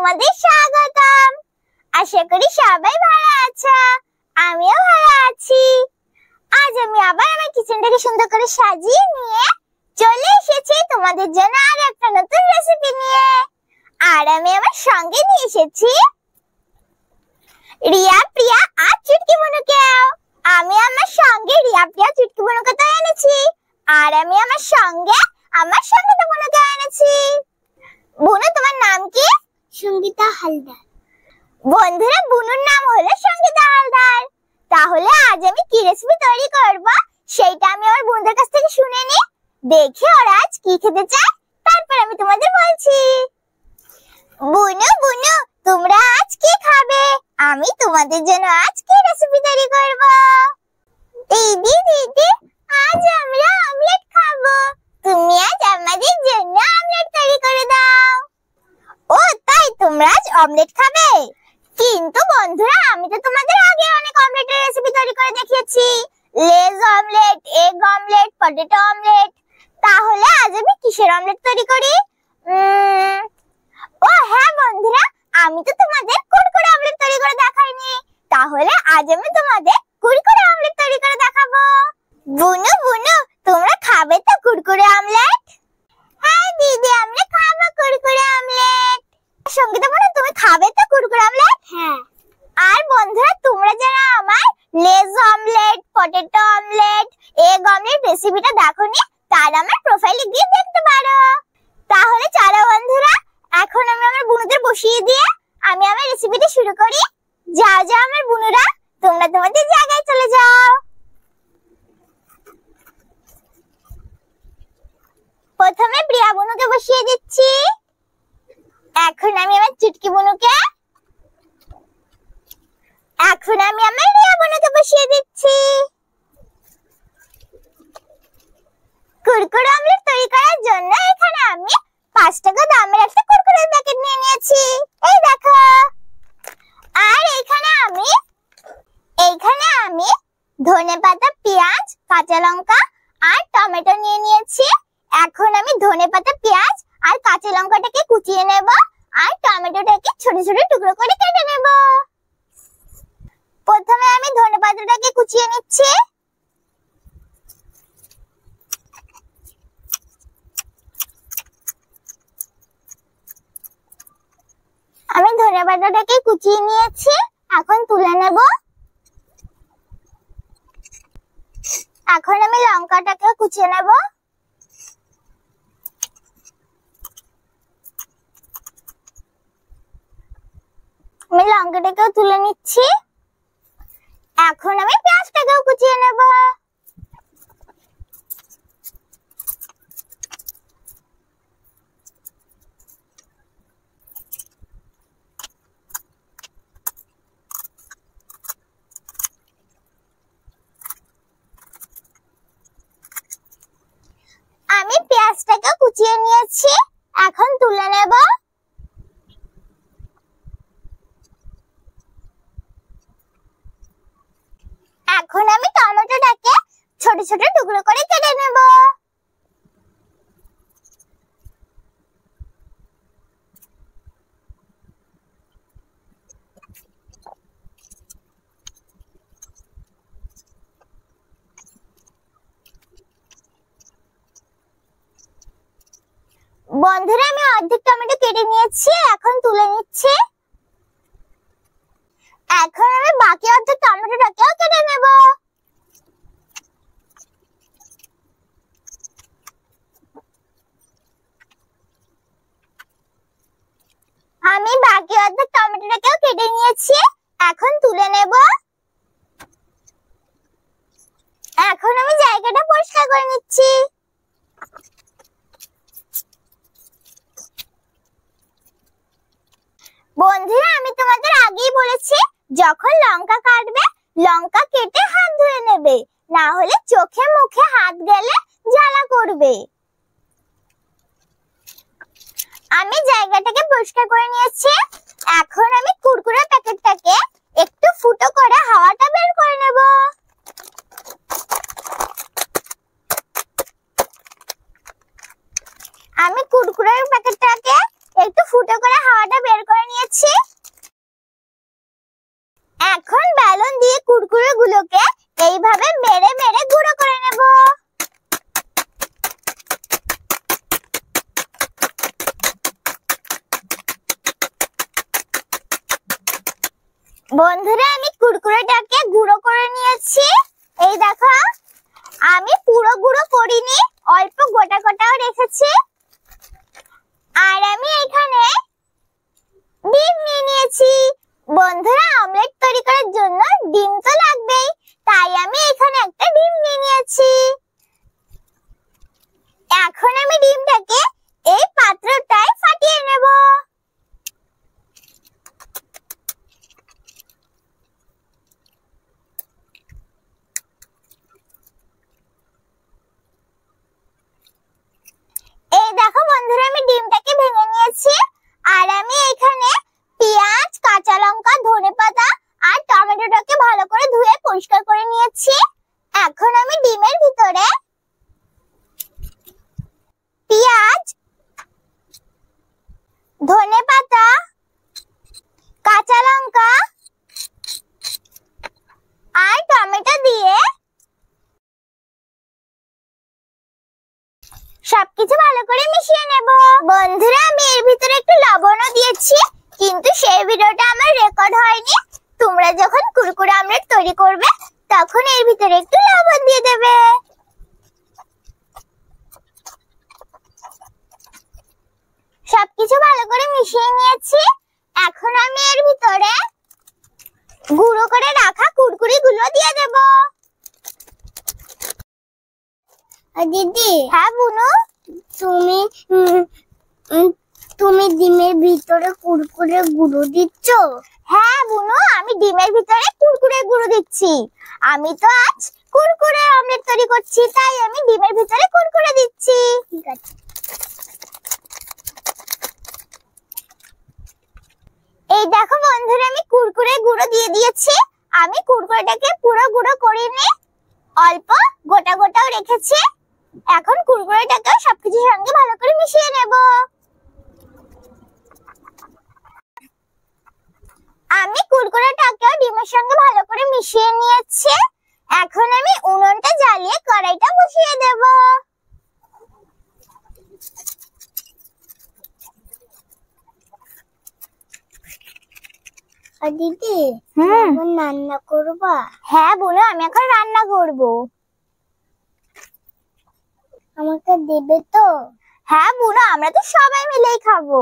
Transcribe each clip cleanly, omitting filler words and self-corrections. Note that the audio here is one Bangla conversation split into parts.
তোমাদের স্বাগতম। আশা করি সবাই ভালো আছো, আমিও ভালো আছি। আজ আমি আবার আমার কিচেনটাকে সুন্দর করে সাজিয়ে নিয়ে চলে এসেছি তোমাদের জন্য আর একটা নতুন রেসিপি নিয়ে। আর আমি আমার সঙ্গে নিয়ে এসেছি রিয়া, প্রিয়া আর চুটকি বুনুকেও। আমি আমার সঙ্গে রিয়া, প্রিয়া, চুটকি বুনুকে তো এনেছি, আর আমি আমার সঙ্গে তো বুনুকে এনেছি। বুনু, তোমার নাম কি? সঙ্গীতা হালদার। বন্ধুরা, বুনুর নাম হলো সঙ্গীতা হালদার। তাহলে আজ আমি কি রেসিপি তৈরি করব সেইটা আমি আমার বন্ধুদের কাছ থেকে শুনে নি, দেখে ওরা আজ কি খেতে চায় তারপর আমি তোমাদের বলছি। বুনু, বুনু, তোমরা আজ কি খাবে? আমি তোমাদের জন্য আজ কি রেসিপি তৈরি করব। দিদি, দিদি, আজ আমরা অমলেট খাবো। তুমি আজ আমাদের জন্য অমলেট তৈরি করে দাও। ও তাই, তোমরা আজ অমলেট খাবে? কিন্তু বন্ধুরা, আমি তো তোমাদের আগে অনেক অমলেটের রেসিপি তৈরি করে দেখিয়েছি, লেজ omelette, egg omelette, potato omelette. তাহলে আজ আমি কিসের অমলেট তৈরি করি? ও হ্যাঁ বন্ধুরা, আমি তো তোমাদের কুরকুরে অমলেট তৈরি করে দেখাইনি, তাহলে আজ আমি তোমাদের কুরকুরে অমলেট তৈরি করে দেখাবো। বুনু, বুনু, তোমরা খাবে তো কুরকুরে অমলেট? হ্যাঁ দিদি, আমরা খাবো কুরকুরে অমলেট। সঙ্গীতা বুনু, তুমি খাবে তো কুরকুরে অমলেট? হ্যাঁ। আর বন্ধুরা, তোমরা যারা আমার লেজ omelette, potato omelette, egg omelette রেসিপিটা দেখোনি, তারা আমার প্রোফাইলে গিয়ে দেখতে পারো। তাহলে চলো বন্ধুরা, এখন আমি আমার বুনুদের বসিয়ে দিয়ে আমি আমার রেসিপিটা শুরু করি। যাও যাও আমার বুনুরা, তোমরা তোমাদের জায়গায় চলে যাও। প্রথমে প্রিয়া বুনুকে বসিয়ে দিচ্ছি। এখন আমি আমার চুটকি বুনুকে, এখন আমি আমার রিয়া বুনুকে বসিয়ে দিচ্ছি। কুরকুরে অমলেট তৈরি করার জন্য এখানে আমি 5 টাকা দামের একটা কুরকুরের প্যাকেট নিয়ে নিয়েছি, এই দেখো। আর এইখানে আমি ধনেপাতা, পেঁয়াজ, কাঁচা লঙ্কা আর টমেটো নিয়ে নিয়েছি। এখন আমি ধনেপাতা, পেঁয়াজ আর কাঁচা লঙ্কাটাকে কুচিয়ে নেব আর টমেটোটাকে ছোট ছোট টুকরো করে কেটে নেব। প্রথমে আমি ধনেপাতাটাকে কুচিয়ে নিচ্ছি। আমি ধনেপাতাটাকে কুচিয়ে নিয়েছি, এখন তুলে নেব। এখন আমি লঙ্কাটাকে কুচিয়ে নেব। আমি লঙ্কাটাকেও তুলে নিচ্ছি। এখন আমি পেঁয়াজটাকেও কুচিয়ে নেব। আমি পেঁয়াজটাকে কুচিয়ে নিয়েছি, এখন তুলে নেব। এখন আমি টমেটোটাকে ছোট ছোট টুকরো করে কেটে নেব। বন্ধুরা, আমি অর্ধেক টমেটো কেটে নিয়েছি, এখন তুলে নিচ্ছি। এখন আমি বাকি অর্ধেক টমেটোটাকেও কেটে নেব। আমি বাকি অর্ধেক টমেটোটাকেও কেটে নিয়েছি, এখন তুলে নেব। এখন আমি জায়গাটা পরিষ্কার করে নিচ্ছি। বন্ধুরা, আমি তোমাদের আগেই বলেছি, যখন লঙ্কা কাটবে লঙ্কা কেটে হাত ধুয়ে নেবে, না হলে চোখে মুখে হাত গেলে জ্বালা করবে। আমি জায়গাটাকে পরিষ্কার করে নিয়েছি। এখন আমি কুরকুরে প্যাকেটটাকে একটু ফুটো করে হাওয়াটা বের করে নেব। আমি কুরকুরের প্যাকেটটাকে একটু ফুটো করে হাওয়াটা বের করে নিয়েছি। এখন বেলুন দিয়ে কুরকুরে গুলোকে এইভাবে মেরে মেরে গুঁড়ো করে নেব। বন্ধুরা, আমি কুরকুরেটাকে গুঁড়ো করে নিয়েছি। এই দেখো, আমি পুরো গুঁড়ো করিনি, অল্প গোটা গোটাও রেখেছি। আর আমি এখানে ডিম নিয়ে নিয়েছি। বন্ধুরা, অমলেট তৈরি করার জন্য ডিম তো লাগবেই, তাই আমি এখানে একটা ডিম নিয়ে নিয়েছি। এখন আমি ডিমটাকে এই পাত্রটায় ফাটিয়ে নেব। এই দেখো বন্ধুরা, আমি ডিমটাকে ভেঙে নিয়েছি। আর আমি এখানে পেঁয়াজ, কাঁচা লঙ্কা, ধনেপাতা আর টমেটোটাকে ভালো করে ধুয়ে পরিষ্কার করে নিয়েছি। এখন আমি ডিমের ভিতরে পেঁয়াজ, ধনেপাতা, কাঁচা লঙ্কা আর টমেটো দিয়ে সবকিছু ভালো করে মিশিয়ে নেব। বন্ধুরা, আমি এর ভিতরে একটু লবণও দিয়েছি, কিন্তু সেই ভিডিওটা আমার রেকর্ড হয়নি। তোমরা যখন কুরকুরে আমলেট তৈরি করবে তখন এর ভিতরে একটু লবণ দিয়ে দেবে। সবকিছু ভালো করে মিশিয়ে নিয়েছি। এখন আমি এর ভিতরে গুঁড়ো করে রাখা কুরকুরে গুলো দিয়ে দেব। দিদি, হ্যাঁ বুনু, তুমি তুমি ডিমের ভিতরে কুরকুরে গুঁড়ো দিচ্ছ? হ্যাঁ বুনু, আমি ডিমের ভিতরে কুরকুরে গুঁড়ো দিচ্ছি। আমি তো আজ কুরকুরে অমলেট তৈরি করছি, তাই আমি ডিমের ভিতরে কুরকুরে দিচ্ছি। ঠিক আছে। এই দেখো বন্ধুরা, আমি কুরকুরে গুঁড়ো দিয়ে দিয়েছি। আমি কুরকুরেটাকে পুরো গুঁড়ো করিনি, অল্প গোটা গোটাও রেখেছি। এখন কুরকুরেটাকেও সবকিছুর সঙ্গে ভালো করে মিশিয়ে নেব। আমি কুরকুরেটাকেও ডিমের সঙ্গে ভালো করে মিশিয়ে নিয়েছি। এখন আমি উনুনটা জ্বালিয়ে কড়াইটা বসিয়ে দেব। আর দিদি, হুম, এখন রান্না করবা? হ্যাঁ বুনু, আমি এখন রান্না করব। আমাকে দেবে তো? হ্যাঁ বুনু, আমরা তো সবাই মিলেই খাবো।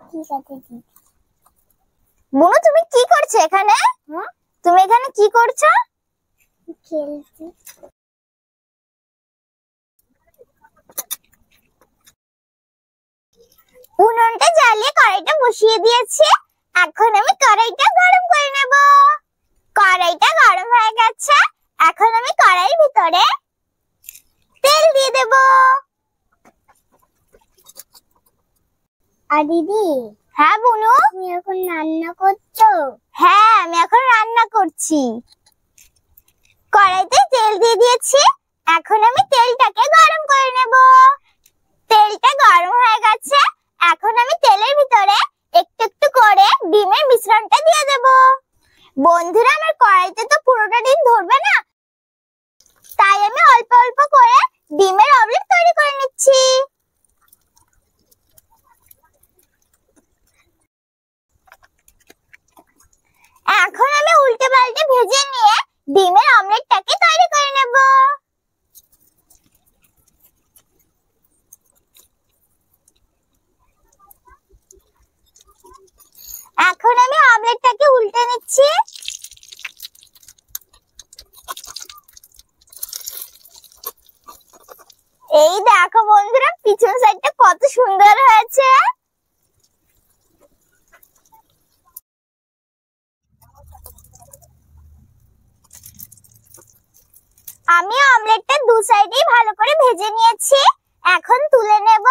ঠিক আছে দিদি। বুনু, তুমি কি করছো এখানে? তুমি এখানে কি করছো? খেলছি। উনুনটা জ্বালিয়ে কড়াইটা বসিয়ে দিয়েছি। এখন আমি কড়াইটা গরম করে নেব। কড়াইটা গরম হয়ে গেছে। এখন আমি কড়াইয়ের ভিতরে তেল দিয়ে দেব। আর দিদি, হ্যাঁ বুনু, তুমি এখন রান্না করছো? হ্যাঁ আমি এখন রান্না করছি। কড়াইতে তেল দিয়ে দিয়েছি। এখন আমি তেলটাকে গরম করে নেব। তেলটা গরম হয়ে গেছে। এখন আমি তেলের ভিতরে একটু একটু করে ডিমের মিশ্রণটা দিয়ে দেব। বন্ধুরা, আমার কড়াইতে তো পুরোটা ডিম ধরবে না, তাই আমি অল্প অল্প করে ডিমের অমলেট তৈরি করে নিচ্ছি। এখন আমি উল্টে পাল্টে ভেজে নিয়ে ডিমের অমলেটটাকে তৈরি করে নেব। এখন আমি অমলেটটাকে উল্টে নিচ্ছি। এই দেখো বন্ধুরা, পিছন সাইডটা কত সুন্দর হয়েছে। আমি অমলেটটা দু সাইডেই ভালো করে ভেজে নিয়েছি। এখন তুলে নেব।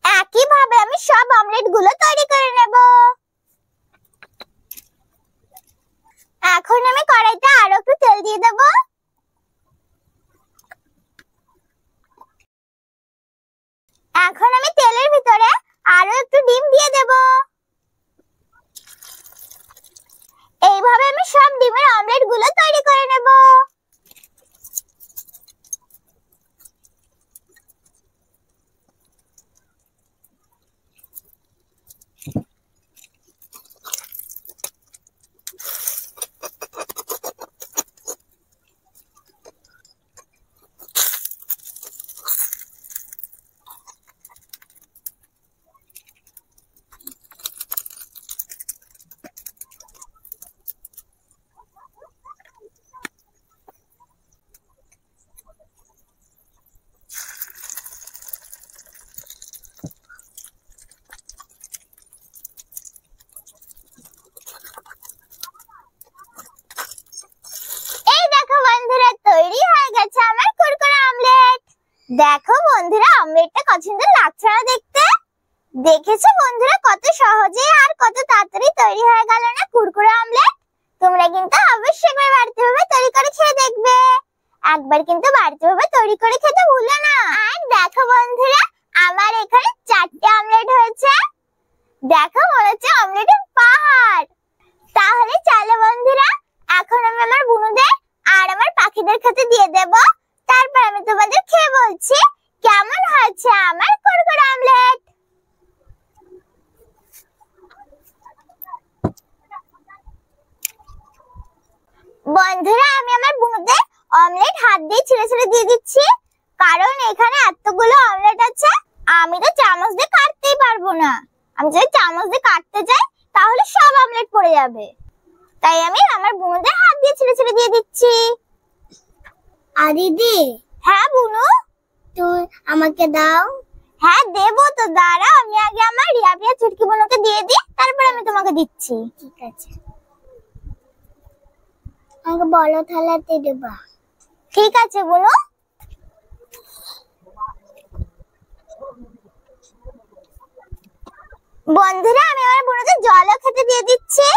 একইভাবে আমি সব অমলেট গুলো তৈরি করে নেব। এখন আমি কড়াইতে আরো একটু তেল দিয়ে দেব। এখন আমি তেলের ভিতরে আরো একটু ডিম দিয়ে দেব। এইভাবে আমি সব ডিমের অমলেট গুলো তৈরি করে নেব। তৈরি হয়ে গেছে আমার কুরকুরে অমলেট। দেখো বন্ধুরা, অমলেটটা কত সুন্দর লাগছে না দেখতে? দেখেছো বন্ধুরা কত সহজে আর কত তাড়াতাড়ি তৈরি হয়ে গেল না কুরকুরে অমলেট? তোমরা কিন্তু অবশ্যই একবার বাড়িতে ভাবে তৈরি করে খেয়ে দেখবে। একবার কিন্তু বাড়িতে ভাবে তৈরি করে খেতে ভুলো না। আর দেখো বন্ধুরা, আমার এখানে 4টে অমলেট হয়েছে। দেখো মনে হচ্ছে অমলেটের পাহাড়। তাহলে চলো বন্ধুরা, এখন আমি আমার বুনুদের আর আমার পাখিদের খেতে দিয়ে দেব। তারপর আমি তোমাদের খেয়ে বলছি কেমন হয়েছে আমার কুরকুরে অমলেট। বন্ধুরা, আমি আমার বুনুদের অমলেট হাত দিয়ে ছিঁড়ে ছিঁড়ে দিয়ে দিচ্ছি, কারণ এখানে এতগুলো অমলেট আছে আমি তো চামচ দিয়ে কাটতেই পারবো না। আমি যদি চামচ দিয়ে কাটতে যাই তাহলে সব অমলেট পড়ে যাবে, তাই আমি আমার বুনুদের হাত দিয়ে ছিঁড়ে ছিঁড়ে দিয়ে দিচ্ছি। আর দিদি, হ্যাঁ বুনু, তুই আমাকে দাও। হ্যাঁ দেবো তো, দাঁড়াও আমি আগে আমার রিয়া পিয়া চুটকি বুনুকে দিয়ে দিই, তারপর আমি তোমাকে দিচ্ছি। ঠিক আছে, আমাকে বড় থালাতে দেবা। ঠিক আছে বুনু। বন্ধুরা, আমি আমার বুনুদের জলও খেতে দিয়ে দিচ্ছি।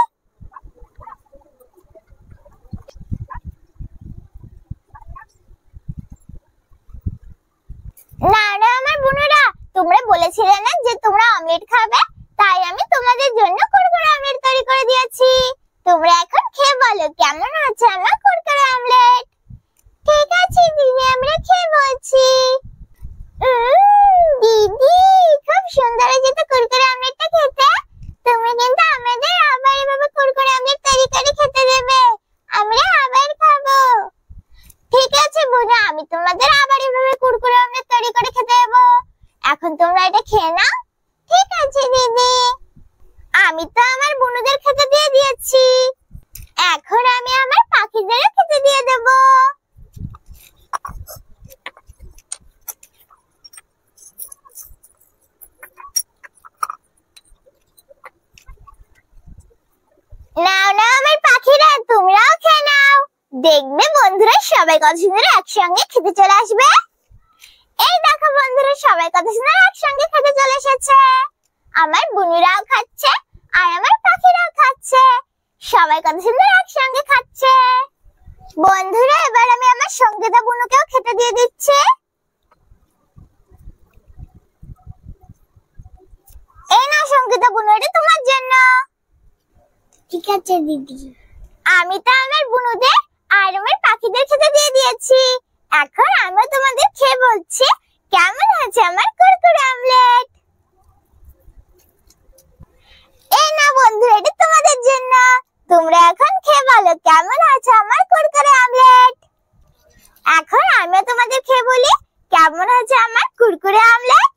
না না আমার বুনুরা, তোমরা বলেছিলে না যে তোমরা অমলেট খাবে, তাই আমি তোমাদের জন্য কুরকুরে অমলেট তৈরি করে দিয়েছি। তোমরা এখন খেয়ে বলো কেমন আছে আমার কুরকুরে অমলেট। ঠিক আছে দিদি, আমরা খেয়ে বলছি। দিদি, খুব সুন্দর হয়েছে তো কুরকুরে অমলেটটা খেতে। তুমি কিন্তু আমাদের আবার এভাবে কুরকুরে অমলেট তৈরি করে খেতে দেবে, আমরা আবার খাবো। ঠিক আছে বুনু, আমি তোমাদের আবার এভাবে কুরকুরে অমলেট তৈরি করে খেতে দেবো। এখন তোমরা এটা খেয়ে নাও। ঠিক আছে দিদি। আমি তো আমার বুনুদের খেতে দিয়ে দিয়েছি, এখন আমি আমার পাখিদেরও খেতে দিয়ে দেব। নাও নাও আমার পাখিরা, তোমরাও খেয়ে নাও। দেখবে বন্ধুরা সবাই কত সুন্দর একসঙ্গে খেতে চলে আসবে। এই দেখো বন্ধুরা, সবাই কত সুন্দর একসঙ্গে খেতে চলে এসেছে। আমার বুনুরাও খাচ্ছে আর আমার পাখিরাও খাচ্ছে, সবাই কত সুন্দর একসঙ্গে খাচ্ছে। বন্ধুরা, এবার আমি আমার সঙ্গীতা বুনুকেও খেতে দিয়ে দিচ্ছি। এই নাও সঙ্গীতা বুনু, এটা তোমার জন্য। ঠিক আছে দিদি। আমি তো আমার বুনুদের আর আমার পাখিদের খেতে দিয়ে দিয়েছি, এখন আমি তোমাদের খেয়ে বলছি কেমন হয়েছে আমার কুরকুরে অমলেট। এই না বন্ধুরা, এটা তোমাদের জন্য। তোমরা এখন খেয়ে বলো কেমন হয়েছে আমার কুরকুরে অমলেট। এখন আমি তোমাদের খেয়ে বলি কেমন হয়েছে আমার কুরকুরে অমলেট।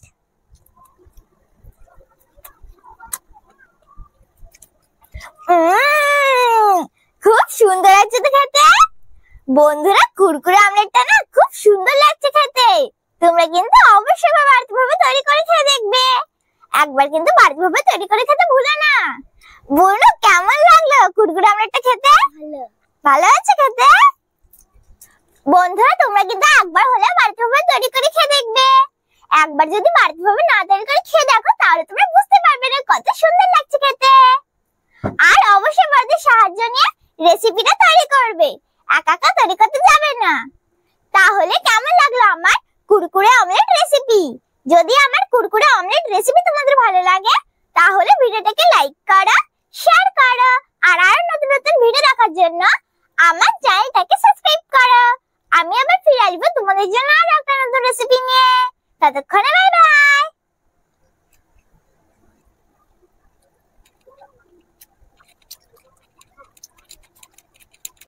খুব সুন্দর লাগছে তো খেতে। বন্ধুরা, কুরকুরে অমলেটটা না খুব সুন্দর লাগছে খেতে। তোমরা কিন্তু অবশ্যই বাড়িতে ভাবে তৈরি করে খেয়ে দেখবে। একবার কিন্তু বাড়িতে ভাবে তৈরি করে খেতে ভুলো না। বুনু, কেমন লাগলো কুরকুরে অমলেটটা খেতে? ভালো। ভালো আছে খেতে? বন্ধুরা, তোমরা কিন্তু একবার হলে বাড়িতে ভাবে তৈরি করে খেয়ে দেখবে। একবার যদি বাড়িতে ভাবে না তৈরি করে খেয়ে দেখো, তাহলে তোমরা বুঝতে পারবে না কত সুন্দর লাগছে খেতে। আর অবশ্যই বাড়িতে সাহায্য নিয়ে রেসিপিটা তৈরি করবে, একা একা তৈরি করতে যাবে না। তাহলে কেমন লাগলো আমার কুরকুরে অমলেট রেসিপি? যদি আমার কুরকুরে অমলেট রেসিপি তোমাদের ভালো লাগে তাহলে ভিডিওটাকে লাইক করো, শেয়ার করো আর আরো নতুন নতুন ভিডিও দেখার জন্য আমার চ্যানেলটাকে সাবস্ক্রাইব করো। আমি আবার ফিরে আসবো তোমাদের জন্য আরো একটা নতুন রেসিপি নিয়ে। ততক্ষণে বাই বাই।